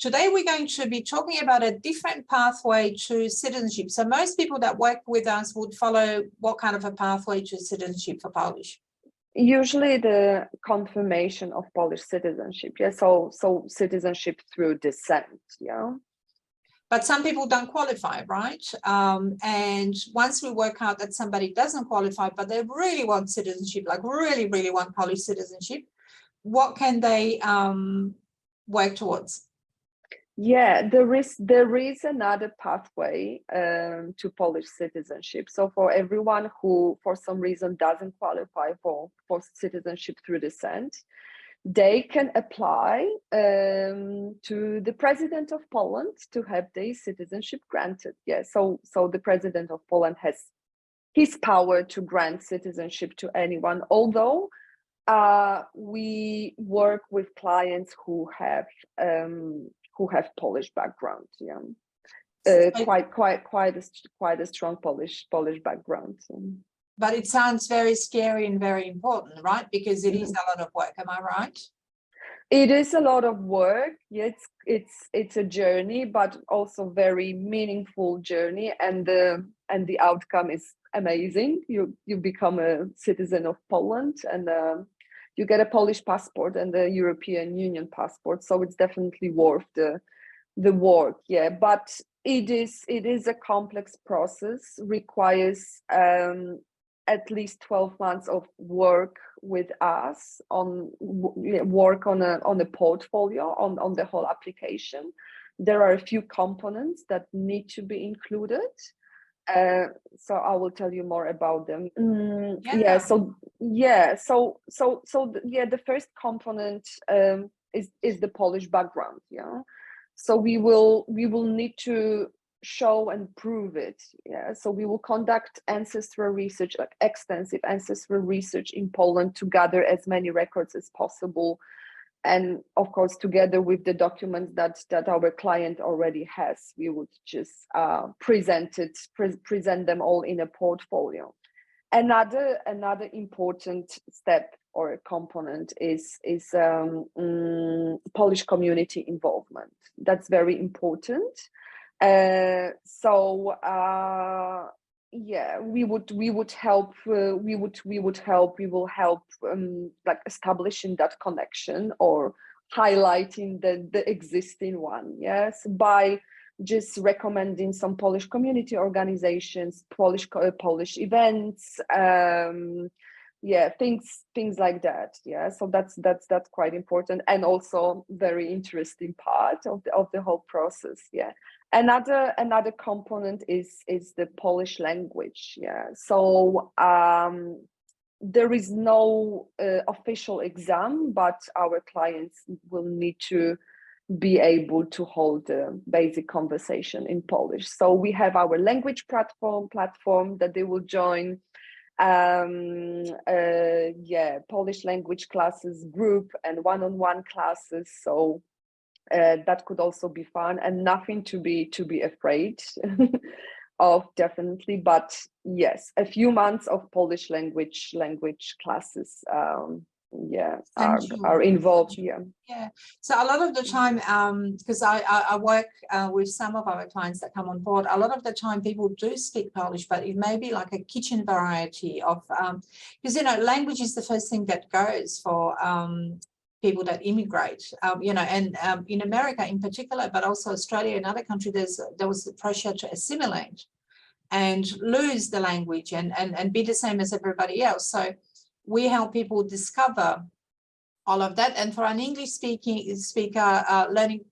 Today, we're going to be talking about a different pathway to citizenship. So most people that work with us would follow what kind of a pathway to citizenship for Polish? Usually the confirmation of Polish citizenship. Yeah, so citizenship through descent. Yeah. But some people don't qualify, right? And once we work out that somebody doesn't qualify, but they really want citizenship, like really, really want Polish citizenship, what can they work towards? Yeah, there is another pathway to Polish citizenship. So for everyone who, for some reason, doesn't qualify for citizenship through descent, they can apply to the president of Poland to have their citizenship granted. Yeah, so the president of Poland has his power to grant citizenship to anyone, although we work with clients who have Polish background. Yeah, quite a strong Polish background. But it sounds very scary and very important, right? Because it is a lot of work. Am I right? It is a lot of work. Yeah, it's a journey, but also very meaningful journey, and the outcome is amazing. You become a citizen of Poland, and you get a Polish passport and the European Union passport. So it's definitely worth the work. Yeah, but it is a complex process. Requires at least 12 months of work with us on a portfolio on the whole application. There are a few components that need to be included. So I will tell you more about them. The first component is the Polish background. Yeah, so we will need to show and prove it. Yeah, so we will conduct ancestral research, like extensive ancestral research in Poland, to gather as many records as possible, and of course together with the documents that our client already has, we would just present them all in a portfolio. Another important step or component is Polish community involvement. That's very important. We will help like establishing that connection or highlighting the existing one. Yes, by just recommending some Polish community organizations, Polish events, things like that. Yeah, so that's quite important, and also very interesting part of the whole process. Yeah. Another component is the Polish language. Yeah, so there is no official exam, but our clients will need to be able to hold a basic conversation in Polish. So we have our language platform that they will join. Polish language classes group and one-on-one classes. So that could also be fun, and nothing to be afraid of, definitely. But yes, a few months of Polish language classes are involved. Yeah, so a lot of the time, because I work with some of our clients that come on board, a lot of the time people do speak Polish, but it may be like a kitchen variety of, because language is the first thing that goes for people that immigrate, and in America in particular, but also Australia and other countries, there was the pressure to assimilate and lose the language and be the same as everybody else. So we help people discover all of that. And for an English speaker, learning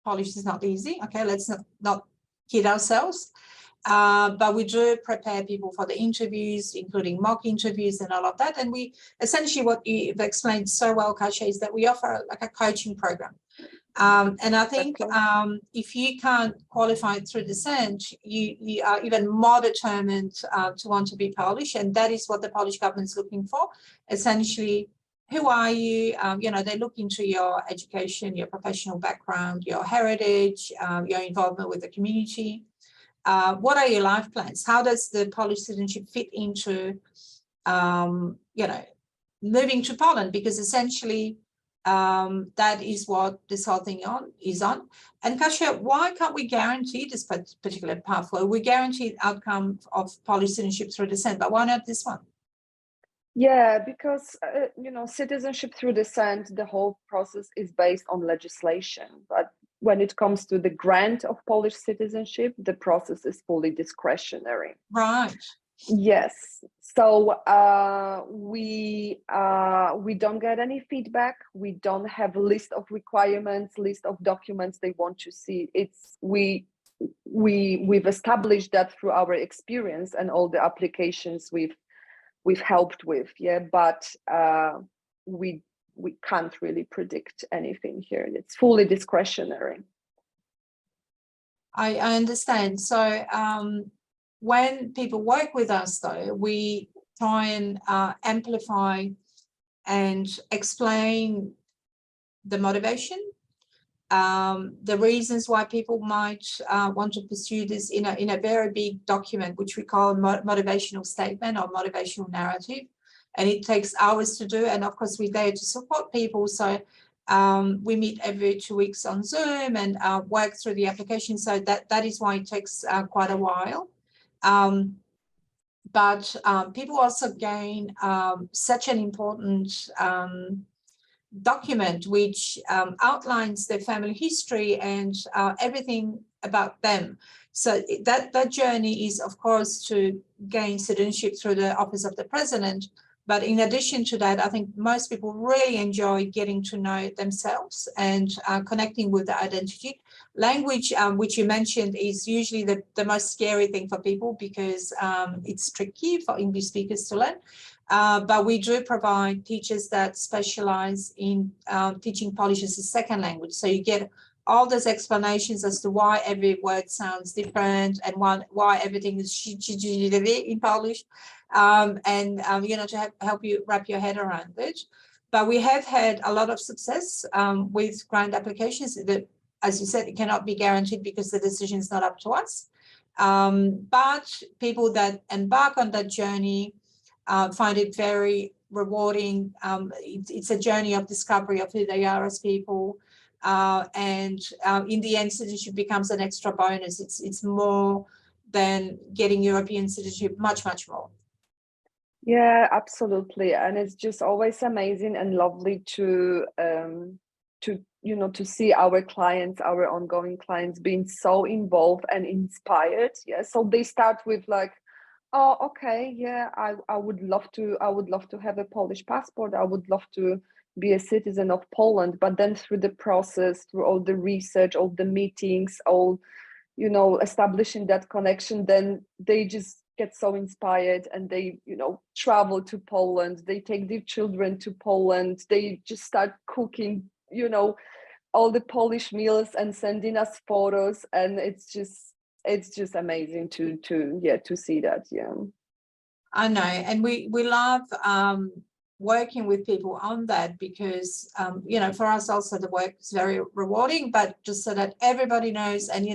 Polish is not easy. Okay, let's not kid ourselves. But we do prepare people for the interviews, including mock interviews and all of that. And we essentially, what you've explained so well, Kasia, is that we offer like a coaching program. And I think if you can't qualify through descent, you are even more determined to want to be Polish. And that is what the Polish government is looking for. Essentially, who are you? They look into your education, your professional background, your heritage, your involvement with the community. What are your life plans? How does the Polish citizenship fit into, moving to Poland? Because essentially, That is what this whole thing is on. And Kasia, why can't we guarantee this particular pathway? We guarantee outcome of Polish citizenship through descent, but why not this one? Yeah, because citizenship through descent, the whole process is based on legislation. But when it comes to the grant of Polish citizenship, the process is fully discretionary. Right. Yes. So we don't get any feedback. We don't have a list of requirements, list of documents they want to see. We've established that through our experience and all the applications we've helped with. Yeah, but we can't really predict anything here. It's fully discretionary. I understand. So when people work with us, though, we try and amplify and explain the motivation, the reasons why people might want to pursue this in a very big document, which we call a motivational statement or motivational narrative. And it takes hours to do. And of course, we're there to support people. So we meet every 2 weeks on Zoom and work through the application. So that is why it takes quite a while. But people also gain such an important document which outlines their family history and everything about them. So that journey is, of course, to gain citizenship through the Office of the President. But in addition to that, I think most people really enjoy getting to know themselves and connecting with the identity. Language, which you mentioned, is usually the most scary thing for people because it's tricky for English speakers to learn. But we do provide teachers that specialize in teaching Polish as a second language. So you get all those explanations as to why every word sounds different and why everything is in Polish, to help you wrap your head around it. But we have had a lot of success with grant applications that, as you said, it cannot be guaranteed because the decision is not up to us. But people that embark on that journey find it very rewarding. It's a journey of discovery of who they are as people. And in the end, citizenship becomes an extra bonus. It's more than getting European citizenship, much, much more. Yeah, absolutely. And it's just always amazing and lovely to see our clients, our ongoing clients being so involved and inspired. Yeah. So they start with like, oh, okay, yeah, I would love to have a Polish passport. I would love to be a citizen of Poland. But then through the process, through all the research, all the meetings, establishing that connection, then they just get so inspired and they, travel to Poland. They take their children to Poland. They just start cooking, all the Polish meals and sending us photos. And it's just amazing to see that. Yeah, I know, and we love working with people on that because for us also the work is very rewarding. But just so that everybody knows, and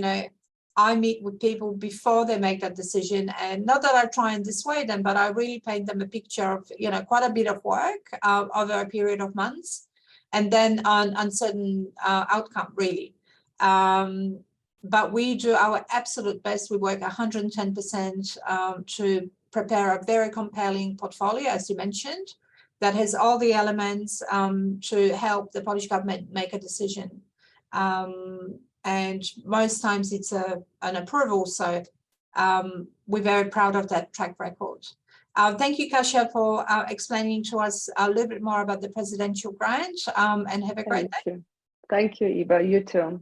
I meet with people before they make that decision, and not that I try and dissuade them, but I really paint them a picture of quite a bit of work over a period of months, and then an uncertain outcome really. But we do our absolute best. We work 110% to prepare a very compelling portfolio, as you mentioned, that has all the elements to help the Polish government make a decision. And most times it's an approval. So we're very proud of that track record. Thank you, Kasia, for explaining to us a little bit more about the presidential grant, and have a great day. Thank you, Eva. You too.